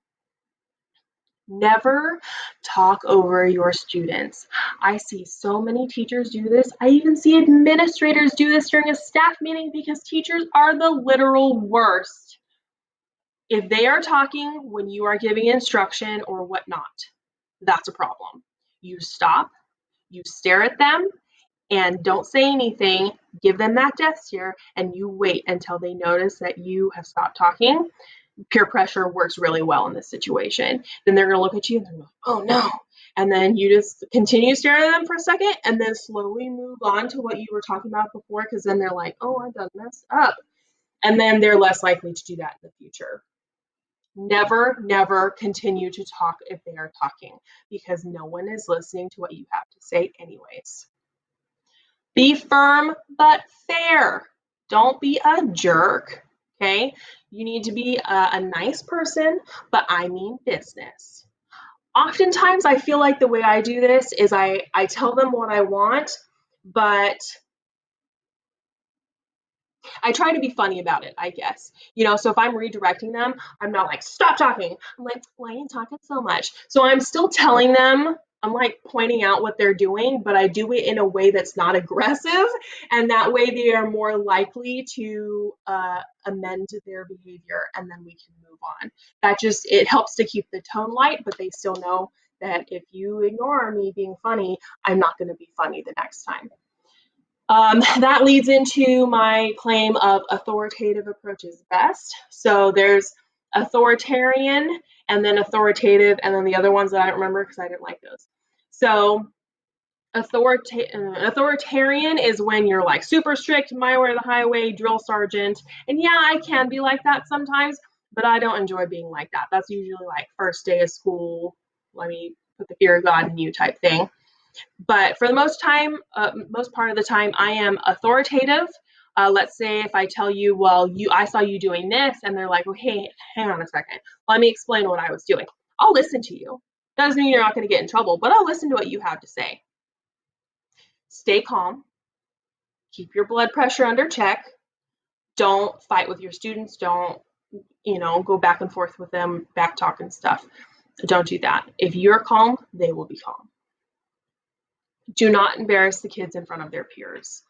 Never talk over your students. I see so many teachers do this. I even see administrators do this during a staff meeting because teachers are the literal worst. If they are talking when you are giving instruction or whatnot, that's a problem. You stop, you stare at them, and don't say anything. Give them that death stare, and you wait until they notice that you have stopped talking. Peer pressure works really well in this situation. Then they're going to look at you and they're like, oh no. And then you just continue staring at them for a second and then slowly move on to what you were talking about before, because then they're like, oh, I done messed up. And then they're less likely to do that in the future. Never continue to talk if they are talking, because no one is listening to what you have to say anyways. Be firm but fair. Don't be a jerk, okay? You need to be a nice person, but I mean business. Oftentimes I feel like the way I do this is I tell them what I want, but I try to be funny about it, I guess. So if I'm redirecting them, I'm not like, stop talking. I'm like, why are you talking so much? So I'm still telling them, I'm like pointing out what they're doing, but I do it in a way that's not aggressive. And that way they are more likely to amend their behavior, and then we can move on. It helps to keep the tone light, but they still know that if you ignore me being funny, I'm not going to be funny the next time. That leads into my claim of authoritative approach is best. So there's authoritarian and then authoritative, and then the other ones that I don't remember because I didn't like those. So authoritarian is when you're like super strict, my way or the highway, drill sergeant. And yeah, I can be like that sometimes, but I don't enjoy being like that. That's usually like first day of school, let me put the fear of God in you type thing. But for the most part of the time, I am authoritative. Let's say if I tell you, well, I saw you doing this, and they're like, well, hey, hang on a second. Let me explain what I was doing. I'll listen to you. Doesn't mean you're not going to get in trouble, but I'll listen to what you have to say. Stay calm. Keep your blood pressure under check. Don't fight with your students. Don't, go back and forth with them, back talk and stuff. Don't do that. If you're calm, they will be calm. Do not embarrass the kids in front of their peers.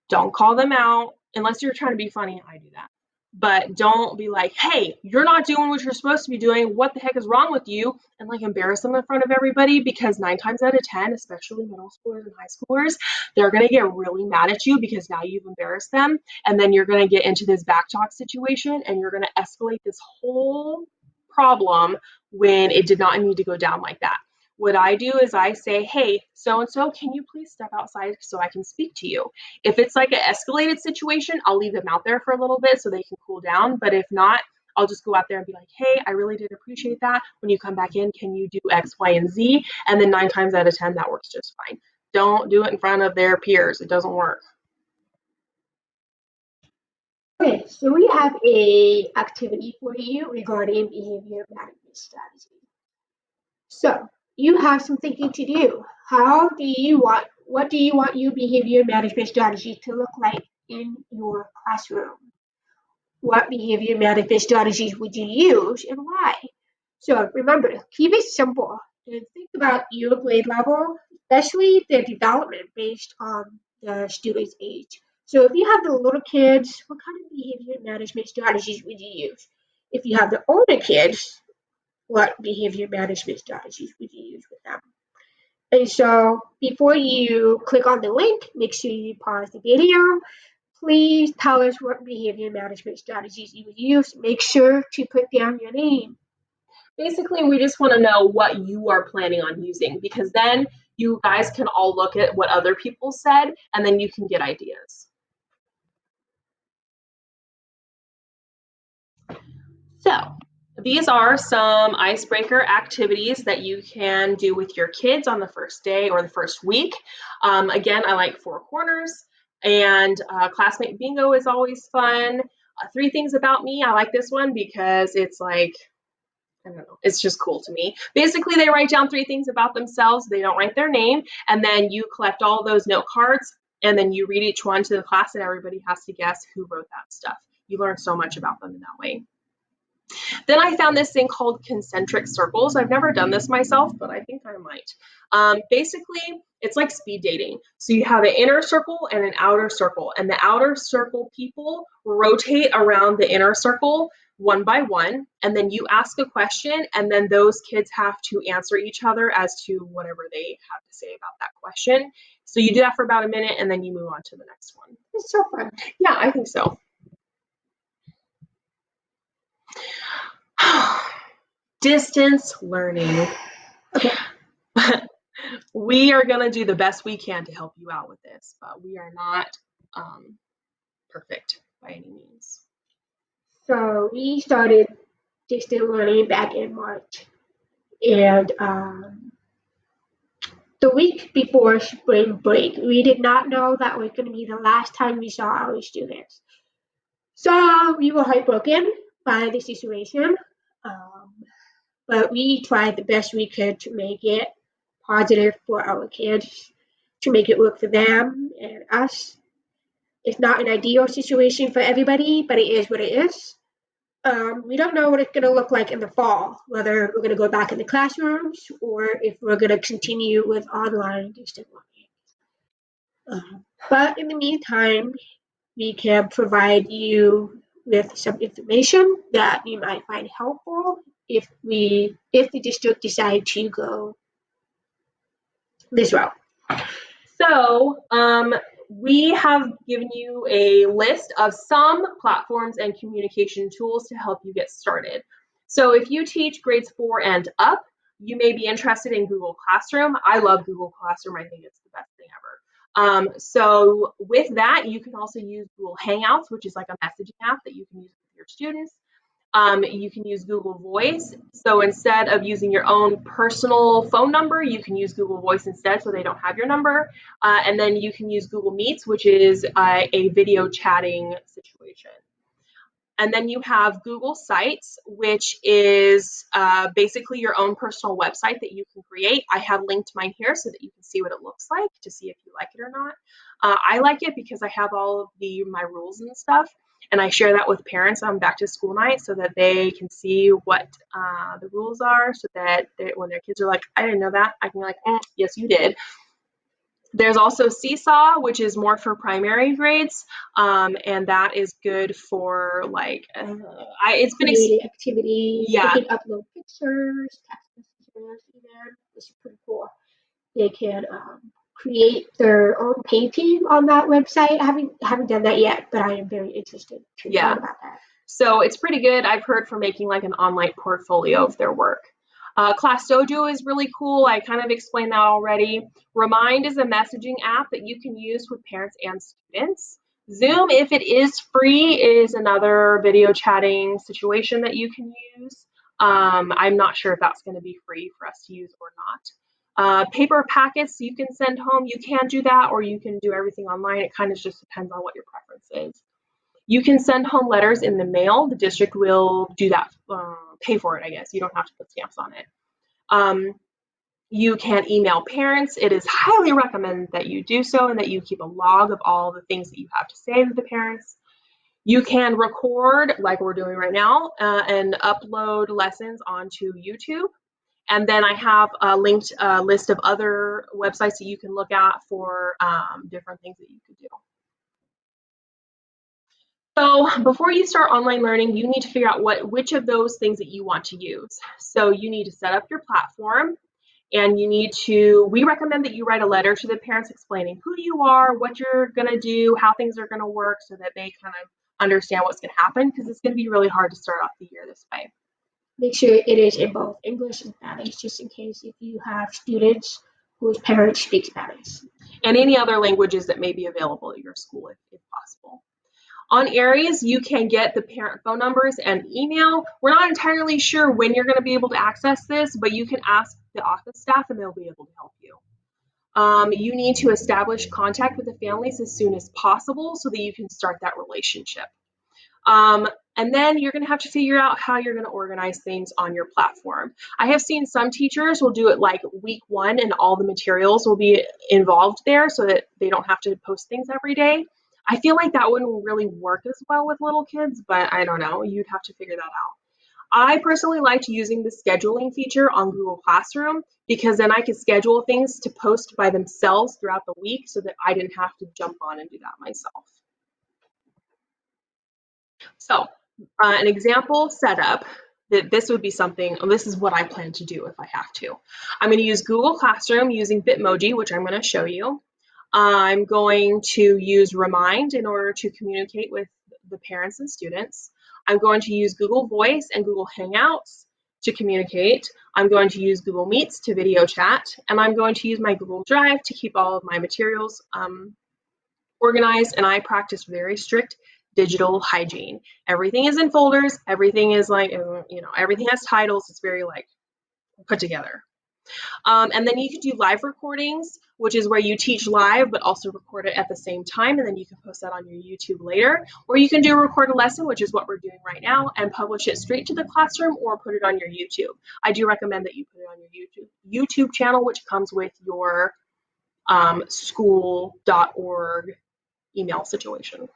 Don't call them out unless you're trying to be funny. I do that. But don't be like, hey, you're not doing what you're supposed to be doing. What the heck is wrong with you? And like embarrass them in front of everybody, because 9 times out of 10, especially middle schoolers and high schoolers, they're going to get really mad at you because now you've embarrassed them. And then you're going to get into this backtalk situation and you're going to escalate this whole problem when it did not need to go down like that. What I do is I say, hey, so-and-so, can you please step outside so I can speak to you? If it's like an escalated situation, I'll leave them out there for a little bit so they can cool down. But if not, I'll just go out there and be like, hey, I really did appreciate that. When you come back in, can you do X, Y, and Z? And then 9 times out of 10, that works just fine. Don't do it in front of their peers. It doesn't work. Okay, so we have a activity for you regarding behavior management strategy. So you have some thinking to do. What do you want your behavior management strategy to look like in your classroom? What behavior management strategies would you use and why? So remember, keep it simple and think about your grade level, especially the development based on the student's age. So if you have the little kids, what kind of behavior management strategies would you use? If you have the older kids, what behavior management strategies would you use with them? And so before you click on the link, make sure you pause the video. Please tell us what behavior management strategies you would use. Make sure to put down your name. Basically, we just want to know what you are planning on using, because then you guys can all look at what other people said and then you can get ideas. So these are some icebreaker activities that you can do with your kids on the first day or the first week. Again, I like four corners, and classmate bingo is always fun. Three things about me. I like this one because it's like, I don't know, it's just cool to me. Basically, they write down three things about themselves. They don't write their name, and then you collect all those note cards, and then you read each one to the class, and everybody has to guess who wrote that stuff. You learn so much about them in that way. Then I found this thing called concentric circles. I've never done this myself, but I think I might. Basically, it's like speed dating. So you have an inner circle and an outer circle, and the outer circle people rotate around the inner circle one by one, and then you ask a question, and then those kids have to answer each other as to whatever they have to say about that question. So you do that for about a minute, and then you move on to the next one. It's so fun. Yeah, I think so. Distance learning. Okay. We are going to do the best we can to help you out with this, but we are not perfect by any means. So we started distant learning back in March. And the week before spring break, we did not know that was going to be the last time we saw our students. So we were heartbroken by the situation, but we tried the best we could to make it positive for our kids, to make it work for them and us. It's not an ideal situation for everybody, but it is what it is. We don't know what it's going to look like in the fall, whether we're going to go back in the classrooms or if we're going to continue with online distant learning. But in the meantime, we can provide you with some information that you might find helpful if the district decide to go this route. So we have given you a list of some platforms and communication tools to help you get started. So if you teach grades 4 and up, you may be interested in Google Classroom. I love Google Classroom. I think it's the best thing ever. So with that, you can also use Google Hangouts, which is like a messaging app that you can use with your students. You can use Google Voice. So instead of using your own personal phone number, you can use Google Voice instead, so they don't have your number. And then you can use Google Meets, which is a video chatting situation. And then you have Google Sites, which is basically your own personal website that you can create. I have linked mine here so that you can see what it looks like to see if you like it or not. I like it because I have all of my rules and stuff, and I share that with parents on back to school night so that they can see what the rules are, so that when their kids are like, I didn't know that, I can be like, yes, you did. There's also Seesaw, which is more for primary grades, and that is good for like it's been creating activities. Yeah. They can upload pictures, text messages, even, which is pretty cool. They can create their own painting on that website. I haven't done that yet, but I am very interested to learn about that. So it's pretty good. I've heard for making like an online portfolio of their work. Class Dojo is really cool. I kind of explained that already. Remind is a messaging app that you can use with parents and students. Zoom, if it is free, is another video chatting situation that you can use. I'm not sure if that's going to be free for us to use or not. Paper packets you can send home. You can do that, or you can do everything online. It kind of just depends on what your preference is. You can send home letters in the mail. The district will do that, pay for it, I guess. You don't have to put stamps on it. You can email parents. It is highly recommended that you do so and that you keep a log of all the things that you have to say to the parents. You can record, like we're doing right now, and upload lessons onto YouTube. And then I have a linked list of other websites that you can look at for different things that you could do. So before you start online learning, you need to figure out which of those things that you want to use. So you need to set up your platform. And we recommend that you write a letter to the parents explaining who you are, what you're gonna do, how things are gonna work, so that they kind of understand what's gonna happen, because it's gonna be really hard to start off the year this way. Make sure it is in both English and Spanish, just in case if you have students whose parents speak Spanish. And any other languages that may be available at your school if possible. On Aries, you can get the parent phone numbers and email. We're not entirely sure when you're going to be able to access this, but you can ask the office staff and they'll be able to help you. You need to establish contact with the families as soon as possible so that you can start that relationship. And then you're going to have to figure out how you're going to organize things on your platform. I have seen some teachers will do it like week 1 and all the materials will be involved there so that they don't have to post things every day. I feel like that wouldn't really work as well with little kids, but I don't know. You'd have to figure that out. I personally liked using the scheduling feature on Google Classroom because then I could schedule things to post by themselves throughout the week so that I didn't have to jump on and do that myself. So an example setup that this would be something, this is what I plan to do if I have to. I'm going to use Google Classroom using Bitmoji, which I'm going to show you. I'm going to use Remind in order to communicate with the parents and students. I'm going to use Google Voice and Google Hangouts to communicate. I'm going to use Google Meets to video chat, and I'm going to use my Google Drive to keep all of my materials organized, and I practice very strict digital hygiene. Everything is in folders, everything is like, everything has titles, it's very like put together. And then you can do live recordings, which is where you teach live but also record it at the same time, and then you can post that on your YouTube later. Or you can do a record a lesson, which is what we're doing right now, and publish it straight to the classroom or put it on your YouTube. I do recommend that you put it on your YouTube channel, which comes with your school.org email situation.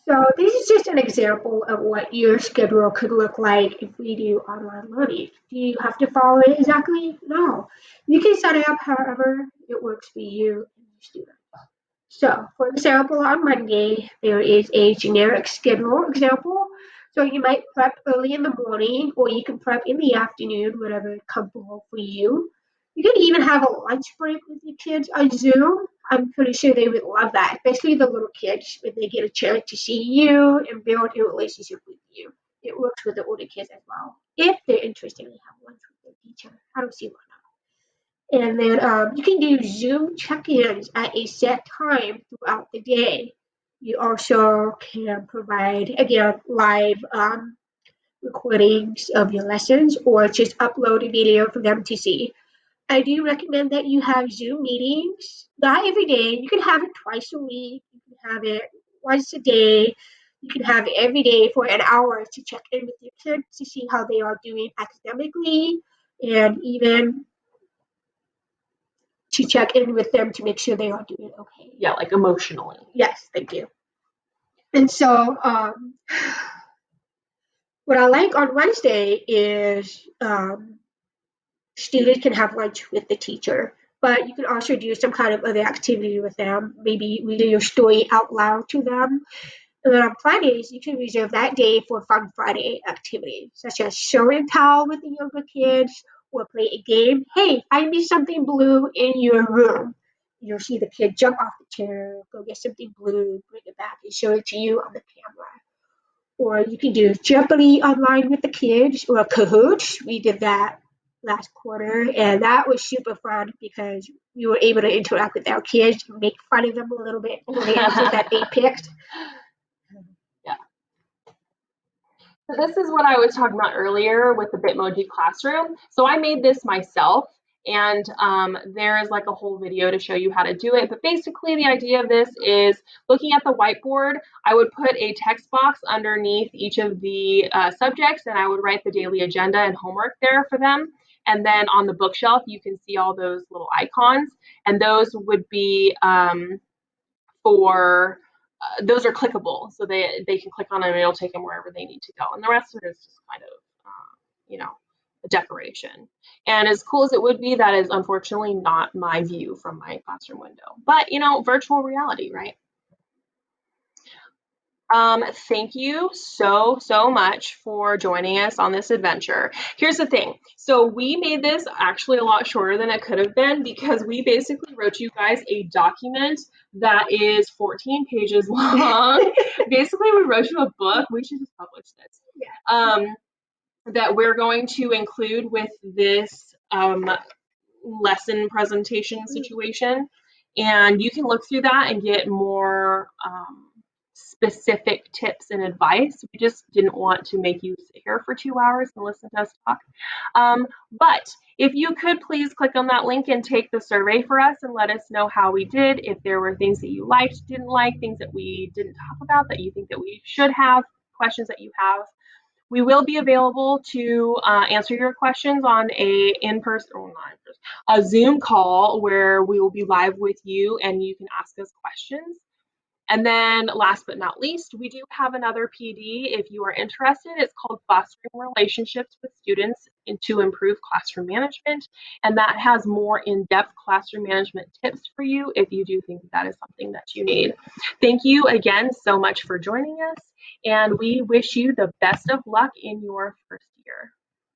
So this is just an example of what your schedule could look like if we do online learning. Do you have to follow it exactly? No. You can set it up however it works for you and your student. So, for example, on Monday, there is a generic schedule example. So you might prep early in the morning, or you can prep in the afternoon, whatever is comfortable for you. You can even have a lunch break with your kids on Zoom. I'm pretty sure they would love that, especially the little kids, when they get a chance to see you and build a relationship with you. It works with the older kids as well, if they're interested in having lunch with their teacher. I don't see why not. And then you can do Zoom check-ins at a set time throughout the day. You also can provide, again, live recordings of your lessons or just upload a video for them to see. I do recommend that you have Zoom meetings, not every day. You can have it twice a week. You can have it once a day. You can have it every day for an hour to check in with your kids to see how they are doing academically and even to check in with them to make sure they are doing okay. Yeah, like emotionally. Yes, thank you. And so, what I like on Wednesday is students can have lunch with the teacher, but you can also do some kind of other activity with them, maybe reading your story out loud to them. And then on Fridays, you can reserve that day for Fun Friday activities, such as show and tell with the younger kids or play a game. Hey, find me something blue in your room. You'll see the kid jump off the chair, go get something blue, bring it back, and show it to you on the camera. Or you can do Jeopardy online with the kids or Kahoots. We did that last quarter, and that was super fun because we were able to interact with our kids and make fun of them a little bit for the answers that they picked. Yeah. So this is what I was talking about earlier with the Bitmoji classroom. So I made this myself, and there is like a whole video to show you how to do it. But basically the idea of this is looking at the whiteboard, I would put a text box underneath each of the subjects, and I would write the daily agenda and homework there for them. And then on the bookshelf, you can see all those little icons, and those would be for those are clickable, so they can click on them and it'll take them wherever they need to go. And the rest of it is just kind of, a decoration. And as cool as it would be, that is unfortunately not my view from my classroom window. But, virtual reality, right? Thank you so much for joining us on this adventure. Here's the thing. So we made this actually a lot shorter than it could have been because we basically wrote you guys a document that is 14 pages long. Basically, we wrote you a book. We should just publish this. That we're going to include with this lesson presentation situation. And you can look through that and get more specific tips and advice. We just didn't want to make you sit here for 2 hours and listen to us talk. But if you could please click on that link and take the survey for us and let us know how we did, if there were things that you liked, didn't like, things that we didn't talk about that you think that we should have, questions that you have. We will be available to answer your questions on a in-person or not in-person, a Zoom call where we will be live with you and you can ask us questions. And then last but not least, we do have another PD if you are interested. It's called Fostering Relationships with Students to Improve Classroom Management. And that has more in-depth classroom management tips for you if you do think that is something that you need. Thank you again so much for joining us. And we wish you the best of luck in your first year.